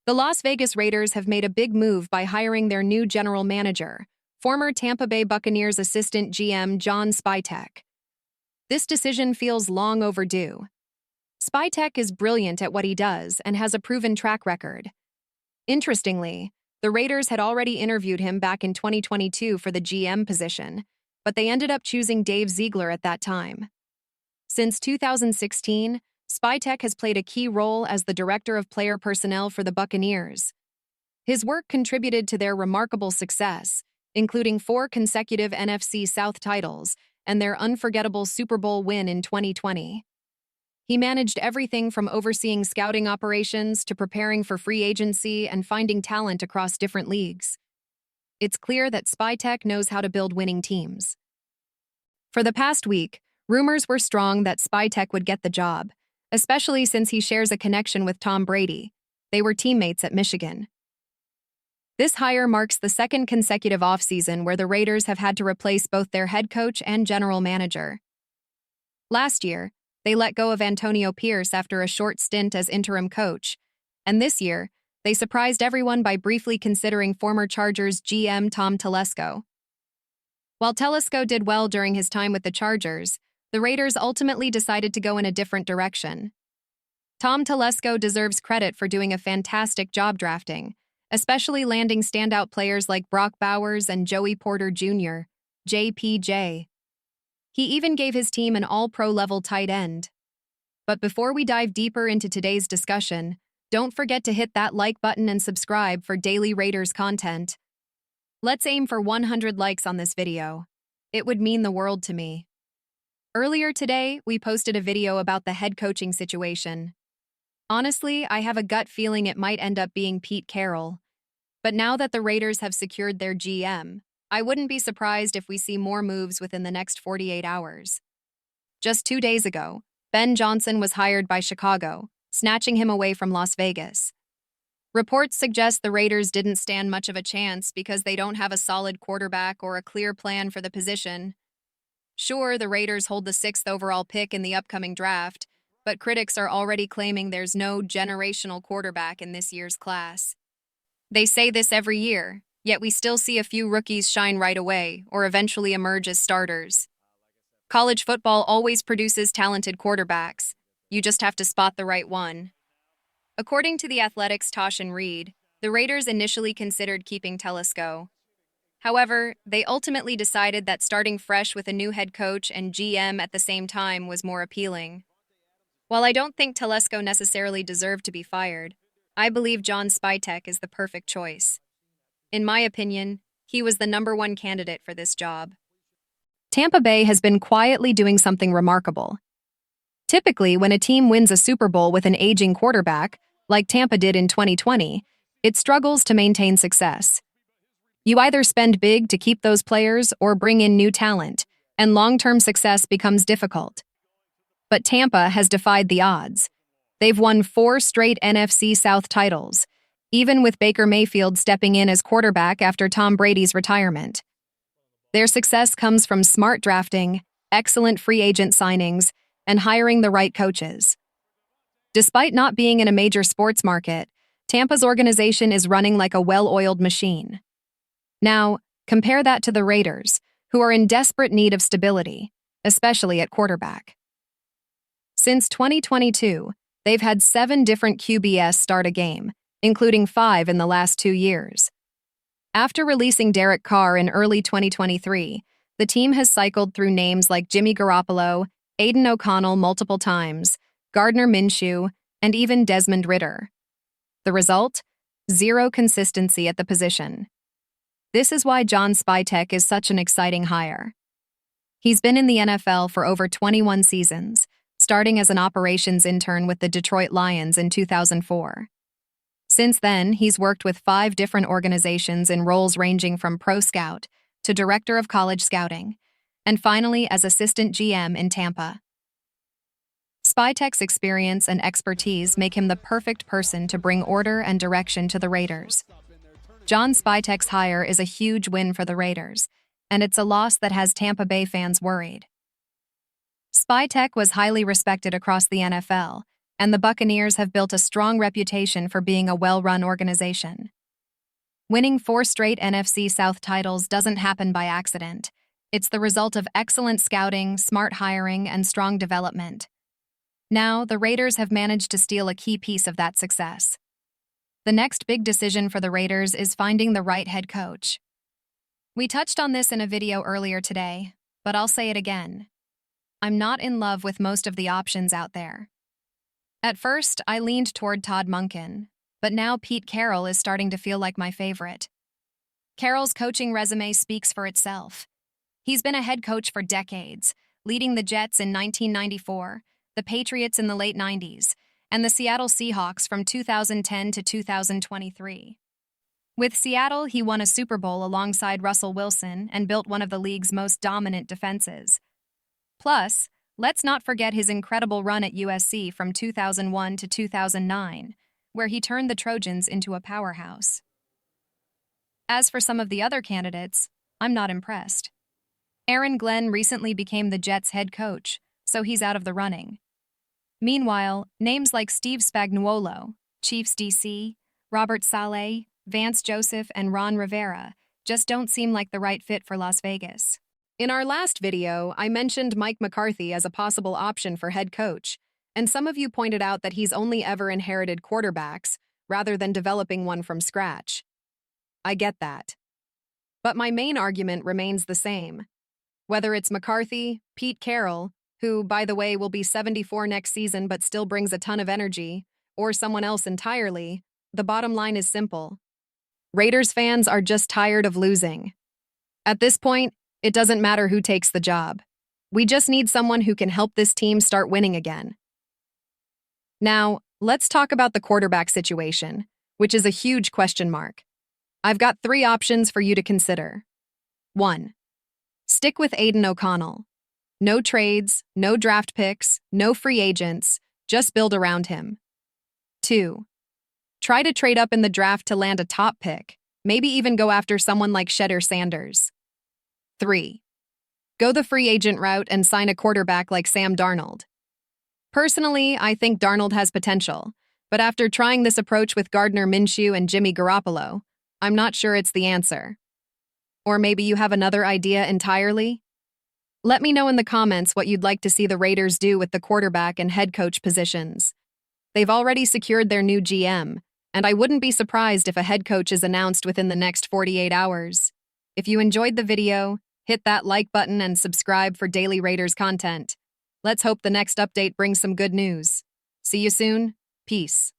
The Las Vegas Raiders have made a big move by hiring their new general manager, former Tampa Bay Buccaneers assistant GM John Spytek. This decision feels long overdue. Spytek is brilliant at what he does and has a proven track record. Interestingly, the Raiders had already interviewed him back in 2022 for the GM position, but they ended up choosing Dave Ziegler at that time. Since 2016, Spytek has played a key role as the director of player personnel for the Buccaneers. His work contributed to their remarkable success, including 4 consecutive NFC South titles and their unforgettable Super Bowl win in 2020. He managed everything from overseeing scouting operations to preparing for free agency and finding talent across different leagues. It's clear that Spytek knows how to build winning teams. For the past week, rumors were strong that Spytek would get the job, especially since he shares a connection with Tom Brady. They were teammates at Michigan. This hire marks the second consecutive offseason where the Raiders have had to replace both their head coach and general manager. Last year, they let go of Antonio Pierce after a short stint as interim coach, and this year, they surprised everyone by briefly considering former Chargers GM Tom Telesco. While Telesco did well during his time with the Chargers, the Raiders ultimately decided to go in a different direction. Tom Telesco deserves credit for doing a fantastic job drafting, especially landing standout players like Brock Bowers and Joey Porter Jr., JPJ. He even gave his team an all-pro level tight end. But before we dive deeper into today's discussion, don't forget to hit that like button and subscribe for daily Raiders content. Let's aim for 100 likes on this video. It would mean the world to me. Earlier today, we posted a video about the head coaching situation. Honestly, I have a gut feeling it might end up being Pete Carroll. But now that the Raiders have secured their GM, I wouldn't be surprised if we see more moves within the next 48 hours. Just 2 days ago, Ben Johnson was hired by Chicago, snatching him away from Las Vegas. Reports suggest the Raiders didn't stand much of a chance because they don't have a solid quarterback or a clear plan for the position. Sure, the Raiders hold the 6th overall pick in the upcoming draft, but critics are already claiming there's no generational quarterback in this year's class. They say this every year, yet we still see a few rookies shine right away or eventually emerge as starters. College football always produces talented quarterbacks. You just have to spot the right one. According to The Athletic's Tashin Reed, the Raiders initially considered keeping Telesco. However, they ultimately decided that starting fresh with a new head coach and GM at the same time was more appealing. While I don't think Telesco necessarily deserved to be fired, I believe John Spytek is the perfect choice. In my opinion, he was the #1 candidate for this job. Tampa Bay has been quietly doing something remarkable. Typically, when a team wins a Super Bowl with an aging quarterback, like Tampa did in 2020, it struggles to maintain success. You either spend big to keep those players or bring in new talent, and long-term success becomes difficult. But Tampa has defied the odds. They've won 4 straight NFC South titles, even with Baker Mayfield stepping in as quarterback after Tom Brady's retirement. Their success comes from smart drafting, excellent free agent signings, and hiring the right coaches. Despite not being in a major sports market, Tampa's organization is running like a well-oiled machine. Now, compare that to the Raiders, who are in desperate need of stability, especially at quarterback. Since 2022, they've had 7 different QBs start a game, including 5 in the last 2 years. After releasing Derek Carr in early 2023, the team has cycled through names like Jimmy Garoppolo, Aiden O'Connell multiple times, Gardner Minshew, and even Desmond Ridder. The result? 0 consistency at the position. This is why John Spytek is such an exciting hire. He's been in the NFL for over 21 seasons, starting as an operations intern with the Detroit Lions in 2004. Since then, he's worked with 5 different organizations in roles ranging from pro scout to director of college scouting, and finally as assistant GM in Tampa. Spytek's experience and expertise make him the perfect person to bring order and direction to the Raiders. John Spytek's hire is a huge win for the Raiders, and it's a loss that has Tampa Bay fans worried. Spytek was highly respected across the NFL, and the Buccaneers have built a strong reputation for being a well-run organization. Winning 4 straight NFC South titles doesn't happen by accident. It's the result of excellent scouting, smart hiring, and strong development. Now, the Raiders have managed to steal a key piece of that success. The next big decision for the Raiders is finding the right head coach. We touched on this in a video earlier today, but I'll say it again. I'm not in love with most of the options out there. At first, I leaned toward Todd Monken, but now Pete Carroll is starting to feel like my favorite. Carroll's coaching resume speaks for itself. He's been a head coach for decades, leading the Jets in 1994, the Patriots in the late 90s, and the Seattle Seahawks from 2010 to 2023. With Seattle, he won a Super Bowl alongside Russell Wilson and built one of the league's most dominant defenses. Plus, let's not forget his incredible run at USC from 2001 to 2009, where he turned the Trojans into a powerhouse. As for some of the other candidates, I'm not impressed. Aaron Glenn recently became the Jets' head coach, so he's out of the running. Meanwhile, names like Steve Spagnuolo, Chiefs DC, Robert Saleh, Vance Joseph, and Ron Rivera just don't seem like the right fit for Las Vegas. In our last video, I mentioned Mike McCarthy as a possible option for head coach, and some of you pointed out that he's only ever inherited quarterbacks rather than developing one from scratch. I get that. But my main argument remains the same. Whether it's McCarthy, Pete Carroll, who, by the way, will be 74 next season but still brings a ton of energy, or someone else entirely, the bottom line is simple. Raiders fans are just tired of losing. At this point, it doesn't matter who takes the job. We just need someone who can help this team start winning again. Now, let's talk about the quarterback situation, which is a huge question mark. I've got 3 options for you to consider. 1. Stick with Aiden O'Connell. No trades, no draft picks, no free agents, just build around him. 2. Try to trade up in the draft to land a top pick, maybe even go after someone like Shedeur Sanders. 3. Go the free agent route and sign a quarterback like Sam Darnold. Personally, I think Darnold has potential, but after trying this approach with Gardner Minshew and Jimmy Garoppolo, I'm not sure it's the answer. Or maybe you have another idea entirely? Let me know in the comments what you'd like to see the Raiders do with the quarterback and head coach positions. They've already secured their new GM, and I wouldn't be surprised if a head coach is announced within the next 48 hours. If you enjoyed the video, hit that like button and subscribe for daily Raiders content. Let's hope the next update brings some good news. See you soon. Peace.